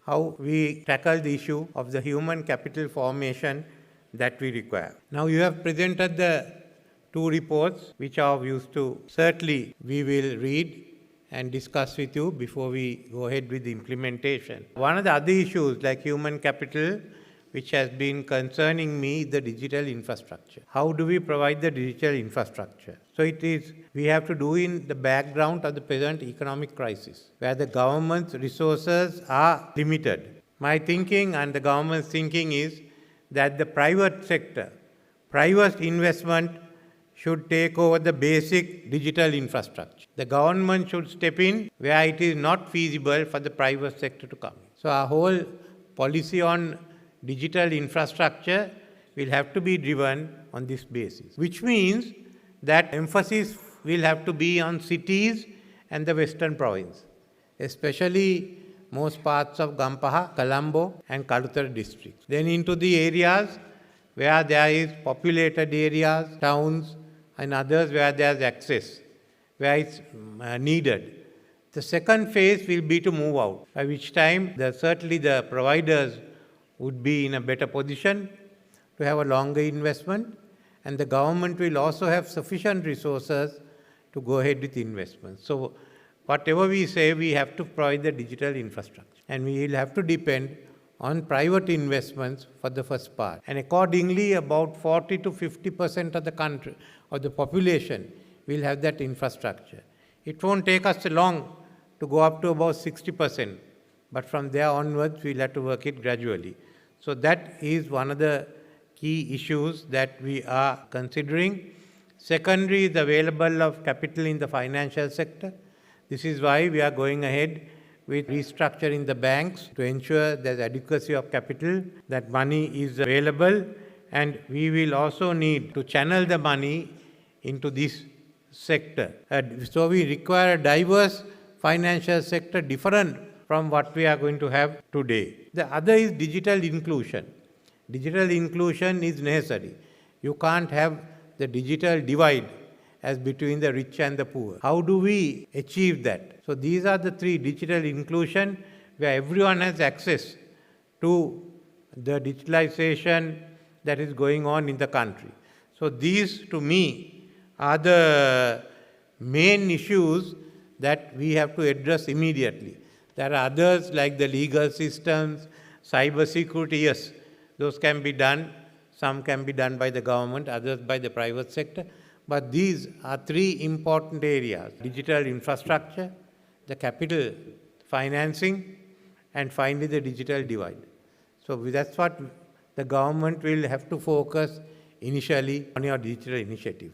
how we tackle the issue of the human capital formation that we require. Now you have presented the two reports which are of use to. Certainly we will read and discuss with you before we go ahead with the implementation. One of the other issues like human capital which has been concerning me is the digital infrastructure. How do we provide the digital infrastructure? So we have to do in the background of the present economic crisis where the government's resources are limited. My thinking and the government's thinking is that the private sector, private investment should take over the basic digital infrastructure. The government should step in where it is not feasible for the private sector to come in. So our whole policy on digital infrastructure will have to be driven on this basis, which means that emphasis will have to be on cities and the western province, especially most parts of Gampaha, Colombo and Kalutara districts. Then into the areas where there is populated areas, towns and others where there is access, where it's needed. The second phase will be to move out, by which time certainly the providers would be in a better position to have a longer investment, and the government will also have sufficient resources to go ahead with investments. So whatever we say, we have to provide the digital infrastructure, and we will have to depend on private investments for the first part. And accordingly, about 40 to 50% of the country or the population will have that infrastructure. It won't take us long to go up to about 60%, but from there onwards, we'll have to work it gradually. So that is one of the key issues that we are considering. Secondary is available of capital in the financial sector. This is why we are going ahead with restructuring the banks to ensure there's adequacy of capital, that money is available, and we will also need to channel the money into this sector. So we require a diverse financial sector different from what we are going to have today. The other is digital inclusion. Digital inclusion is necessary. You can't have the digital divide as between the rich and the poor. How do we achieve that? So these are the three: digital inclusion, where everyone has access to the digitalization that is going on in the country. So these, to me, are the main issues that we have to address immediately. There are others like the legal systems, cyber security, yes, those can be done. Some can be done by the government, others by the private sector. But these are three important areas: digital infrastructure, the capital financing, and finally the digital divide. So that's what the government will have to focus initially on your digital initiative.